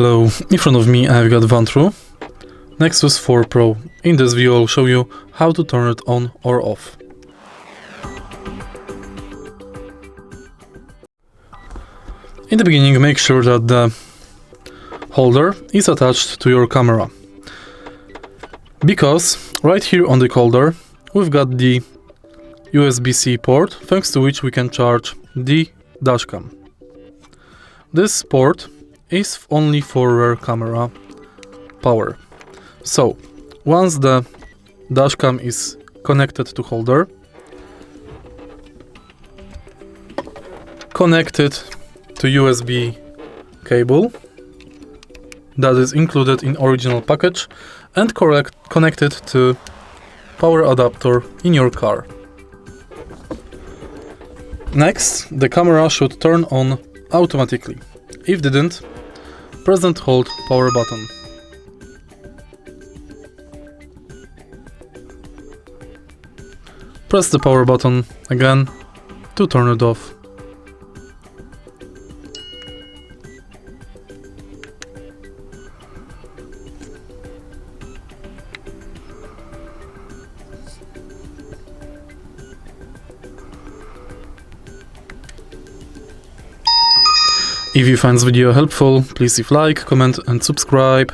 Hello, in front of me I've got VANTRUE NEXUS 4 Pro. In this video I'll show you how to turn it on or off. In the beginning, make sure that the holder is attached to your camera, because right here on the holder we've got the USB-C port, thanks to which we can charge the dashcam. This port is only for rear camera power. So once the dashcam is connected to holder, connect it to USB cable that is included in original package and connect it to power adapter in your car. Next, the camera should turn on automatically. If didn't, press and hold power button. Press the power button again to turn it off. If you find this video helpful, please leave like, comment and subscribe.